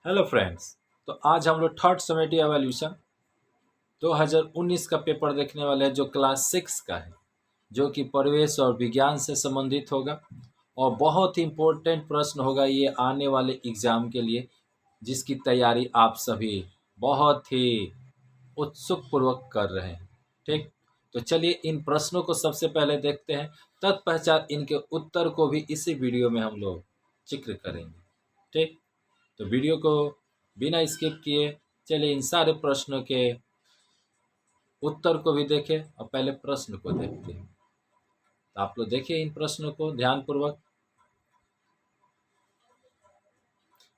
Hello friends. तो आज हम लोग थर्ड समेटिव एवोल्यूशन 2019 का पेपर देखने वाले हैं, जो क्लास 6 का है, जो कि परिवेश और विज्ञान से संबंधित होगा और बहुत ही इम्पोर्टेंट प्रश्न होगा ये आने वाले एग्ज़ाम के लिए, जिसकी तैयारी आप सभी बहुत ही उत्सुक पूर्वक कर रहे हैं। ठीक, तो चलिए इन प्रश्नों को सबसे पहले देखते हैं, तत्पश्चात इनके उत्तर को भी इसी वीडियो में हम लोग जिक्र करेंगे। ठीक, तो वीडियो को बिना स्किप किए चलिए इन सारे प्रश्नों के उत्तर को भी देखें और पहले प्रश्न को देखते हैं। तो आप लोग देखिए इन प्रश्नों को ध्यानपूर्वक।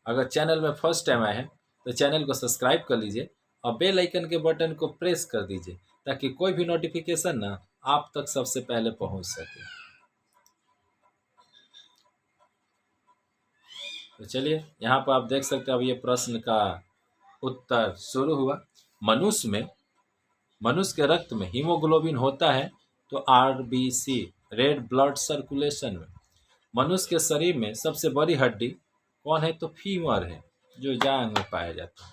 अगर चैनल में फर्स्ट टाइम आए हैं तो चैनल को सब्सक्राइब कर लीजिए और बेल आइकन के बटन को प्रेस कर दीजिए, ताकि कोई भी नोटिफिकेशन ना आप तक सबसे पहले पहुंच सके। तो चलिए यहाँ पर आप देख सकते हैं, अब ये प्रश्न का उत्तर शुरू हुआ। मनुष्य के रक्त में हीमोग्लोबिन होता है तो आरबीसी रेड ब्लड सर्कुलेशन में। मनुष्य के शरीर में सबसे बड़ी हड्डी कौन है? तो फीमर है, जो जांघ में पाया जाता है।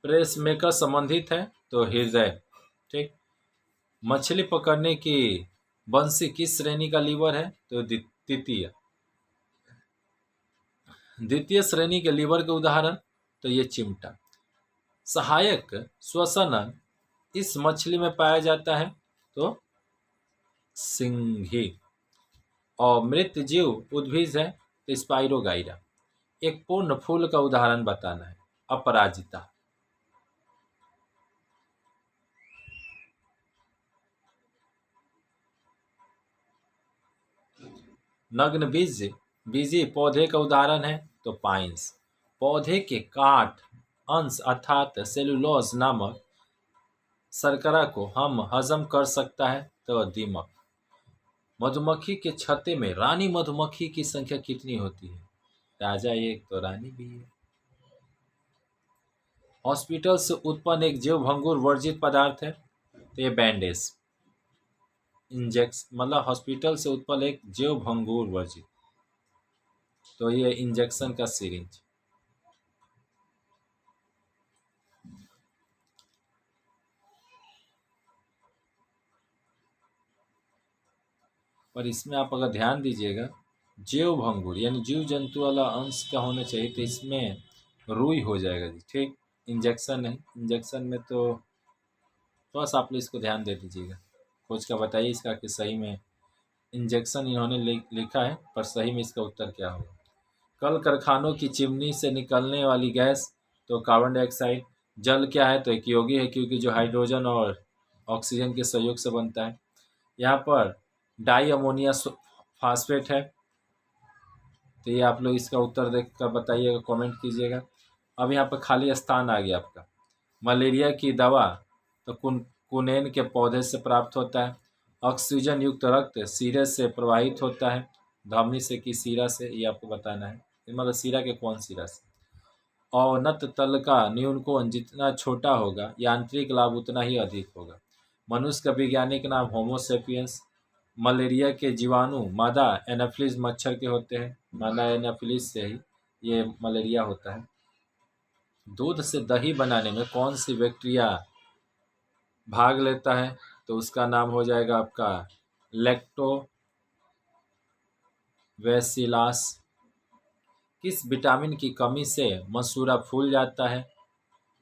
प्रेस मेकर संबंधित है तो हृदय। ठीक, मछली पकड़ने की बंसी किस श्रेणी का लीवर है? तो द्वितीय श्रेणी के लीवर के उदाहरण तो ये चिमटा। सहायक श्वसन इस मछली में पाया जाता है तो सिंघी। और मृत जीव उद्भिज है तो स्पाइरोगाइरा। एक पूर्ण फूल का उदाहरण बताना है। अपराजिता। नग्न बीजी पौधे का उदाहरण है तो पाइन्स। पौधे के काट अंश अर्थात सेलुलोज नामक शर्करा को हम हजम कर सकता है तो दीमक। मधुमक्खी के छत्ते में रानी मधुमक्खी की संख्या कितनी होती है? राजा एक तो रानी भी है। हॉस्पिटल से उत्पन्न एक जीव भंगुर वर्जित पदार्थ है तो ये बैंडेज। मतलब हॉस्पिटल से उत्पन्न एक जीव भंगुर वर्जित, तो ये इंजेक्शन का सिरिंज। पर इसमें आप अगर ध्यान दीजिएगा, जीव भंगुर यानी जीव जंतु वाला अंश का होना चाहिए, तो इसमें रुई हो जाएगा जी। ठीक, इंजेक्शन नहीं। इंजेक्शन में तो थोड़ा सा आप लोग इसको ध्यान दे दीजिएगा। खोज का बताइए इसका कि सही में इंजेक्शन इन्होंने लिखा है, पर सही में इसका उत्तर क्या होगा? कल कारखानों की चिमनी से निकलने वाली गैस तो कार्बन डाइऑक्साइड। जल क्या है? तो एक यौगिक है, क्योंकि जो हाइड्रोजन और ऑक्सीजन के सहयोग से बनता है। यहाँ पर डाई अमोनिया फास्फेट है, तो ये आप लोग इसका उत्तर देख कर बताइएगा, कमेंट कीजिएगा। अब यहाँ पर खाली स्थान आ गया आपका। मलेरिया की दवा तो कुनेन के पौधे से प्राप्त होता है। ऑक्सीजन युक्त रक्त सीरे से प्रवाहित होता है, धमनी से कि सीरा से, ये आपको बताना है। मतलब सीरा के कौन सीरा से। अवनत तल का न्यूनकोण जितना छोटा होगा, यांत्रिक लाभ उतना ही अधिक होगा। मनुष्य का वैज्ञानिक नाम होमोसेपियंस। मलेरिया के जीवाणु मादा एनाफिलिस मच्छर के होते हैं, मादा एनाफिलिस से ही ये मलेरिया होता है। दूध से दही बनाने में कौन सी बैक्टीरिया भाग लेता है? तो उसका नाम हो जाएगा आपका लैक्टोबैसिलस। किस विटामिन की कमी से मसूड़ा फूल जाता है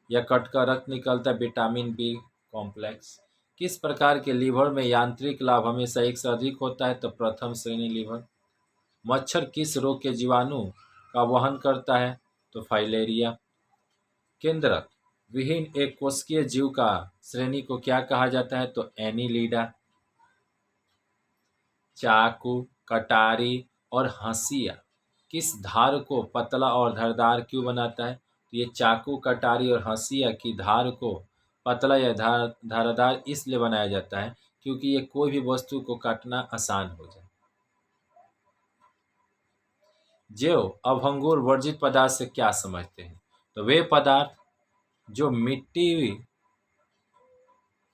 या कटकर रक्त निकलता है? Vitamin B complex. किस प्रकार के लीवर में यांत्रिक लाभ हमेशा एक से अधिक होता है? तो प्रथम श्रेणी लीवर। मच्छर किस रोग के जीवाणु का वहन करता है? तो फाइलेरिया। केंद्रक विहीन एक कोशिकीय जीव का श्रेणी को क्या कहा जाता है? तो एनीलिडा। चाकू, कटारी और हंसिया किस धार को पतला और धारदार क्यों बनाता है? तो ये चाकू, कटारी और हंसिया की धार को पतला या धारदार इसलिए बनाया जाता है क्योंकि ये कोई भी वस्तु को काटना आसान हो जाए। जैव अभंगुर वर्जित पदार्थ से क्या समझते हैं? तो वे पदार्थ जो मिट्टी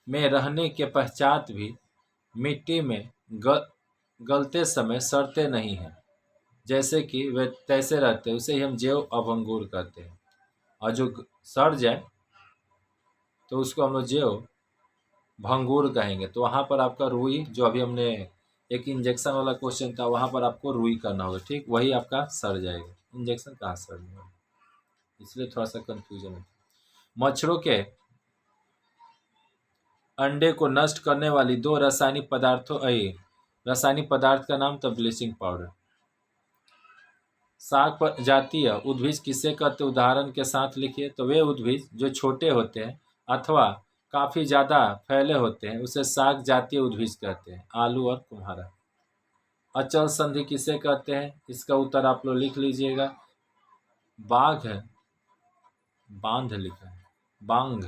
में रहने के पश्चात भी मिट्टी में गलते समय सड़ते नहीं हैं। जैसे कि वे तैसे रहते हैं, उसे ही हम जैव अभंगुर कहते हैं। और जो सड़ जाए तो उसको हम लोग जैव भंगुर कहेंगे। तो वहाँ पर आपका रुई, जो अभी हमने एक इंजेक्शन वाला क्वेश्चन था, वहाँ पर आपको रुई करना होगा, ठीक, वही आपका सड़ जाएगा। इंजेक्शन कहाँ सड़ने वाला, इसलिए थोड़ा सा कंफ्यूजन है। मच्छरों के अंडे को नष्ट करने वाली 2 रासायनिक पदार्थ का नाम था ब्लीचिंग पाउडर। शाक जातीय उद्भिज किसे कहते, उदाहरण के साथ लिखिए। तो वे उद्भिज जो छोटे होते हैं अथवा काफ़ी ज़्यादा फैले होते हैं उसे शाक जातीय उद्भिज कहते हैं। आलू और कुम्हारा। अचल संधि किसे कहते हैं, इसका उत्तर आप लोग लिख लीजिएगा। बाघ है, बांध लिखा है, बांघ,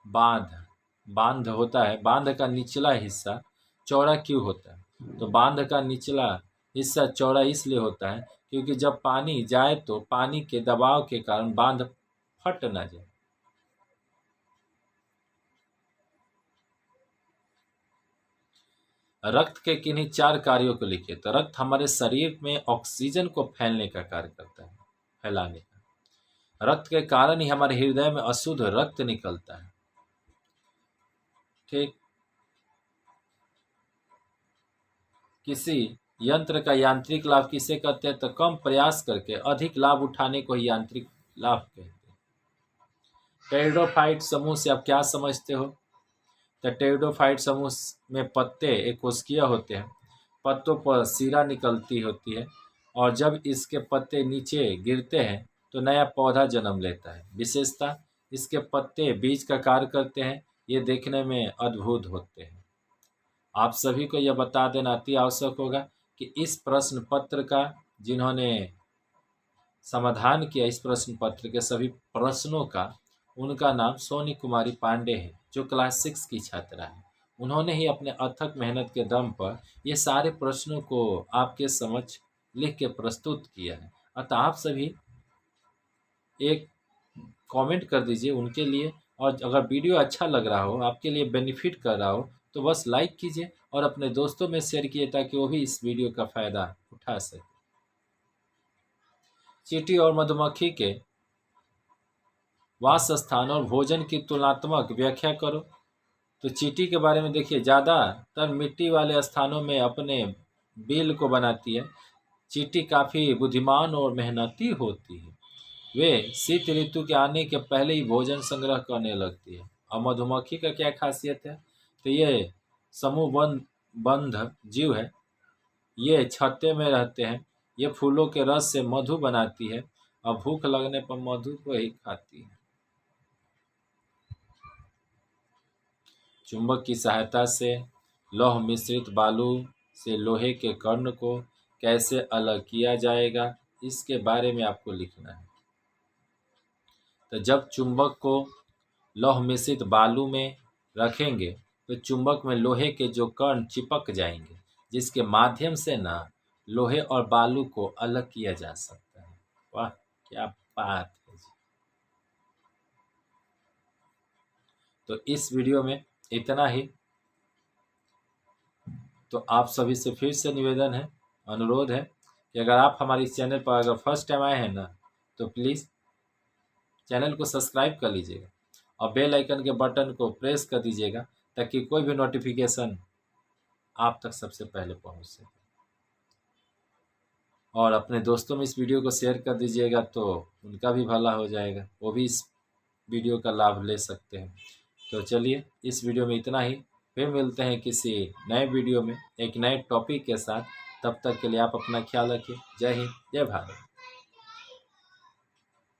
बांध, बांध होता है। बांध का निचला हिस्सा चौड़ा क्यों होता है, तो बांध का निचला हिस्सा चौड़ा इसलिए होता है क्योंकि जब पानी जाए तो पानी के दबाव के कारण बांध फट ना जाए। रक्त के किन्हीं 4 कार्यों को लिखिए। तो रक्त हमारे शरीर में ऑक्सीजन को फैलने का कार्य करता है, फैलाने का। रक्त के कारण ही हमारे हृदय में अशुद्ध रक्त निकलता है, ठीक। किसी यंत्र का यांत्रिक लाभ किसे कहते हैं, तो कम प्रयास करके अधिक लाभ उठाने को ही यांत्रिक लाभ कहते हैं। टेरिडोफाइट समूह से आप क्या समझते हो, तो टेरिडोफाइट समूह में पत्ते एक कोशिकीय होते हैं, पत्तों पर सिरा निकलती होती है और जब इसके पत्ते नीचे गिरते हैं तो नया पौधा जन्म लेता है। विशेषता, इसके पत्ते बीज का कार्य करते हैं, ये देखने में अद्भुत होते हैं। आप सभी को यह बता देना अति आवश्यक होगा कि इस प्रश्न पत्र का जिन्होंने समाधान किया, इस प्रश्न पत्र के सभी प्रश्नों का, उनका नाम सोनी कुमारी पांडे है, जो क्लास 6 की छात्रा है। उन्होंने ही अपने अथक मेहनत के दम पर ये सारे प्रश्नों को आपके समक्ष लिख के प्रस्तुत किया है। अतः आप सभी एक कमेंट कर दीजिए उनके लिए, और अगर वीडियो अच्छा लग रहा हो, आपके लिए बेनिफिट कर रहा हो, तो बस लाइक कीजिए और अपने दोस्तों में शेयर कीजिए ताकि वो भी इस वीडियो का फ़ायदा उठा सके। चींटी और मधुमक्खी के वास स्थान और भोजन की तुलनात्मक व्याख्या करो। तो चींटी के बारे में देखिए, ज़्यादातर मिट्टी वाले स्थानों में अपने बिल को बनाती है। चींटी काफ़ी बुद्धिमान और मेहनती होती है। वे शीत ऋतु के आने के पहले ही भोजन संग्रह करने लगती है। और मधुमक्खी का क्या खासियत है, तो ये समूह बंध जीव है। ये छत्ते में रहते हैं। ये फूलों के रस से मधु बनाती है और भूख लगने पर मधु को ही खाती है। चुंबक की सहायता से लौह मिश्रित बालू से लोहे के कण को कैसे अलग किया जाएगा, इसके बारे में आपको लिखना है। तो जब चुंबक को लौह मिश्रित बालू में रखेंगे तो चुंबक में लोहे के जो कण चिपक जाएंगे, जिसके माध्यम से ना लोहे और बालू को अलग किया जा सकता है। वाह, क्या बात है जी। तो इस वीडियो में इतना ही। तो आप सभी से फिर से निवेदन है, अनुरोध है कि अगर आप हमारे इस चैनल पर अगर फर्स्ट टाइम आए हैं ना, तो प्लीज़ चैनल को सब्सक्राइब कर लीजिएगा और बेल आइकन के बटन को प्रेस कर दीजिएगा ताकि कोई भी नोटिफिकेशन आप तक सबसे पहले पहुंच सके। और अपने दोस्तों में इस वीडियो को शेयर कर दीजिएगा तो उनका भी भला हो जाएगा, वो भी इस वीडियो का लाभ ले सकते हैं। तो चलिए, इस वीडियो में इतना ही। फिर मिलते हैं किसी नए वीडियो में एक नए टॉपिक के साथ। तब तक के लिए आप अपना ख्याल रखिए। जय हिंद, जय भारत।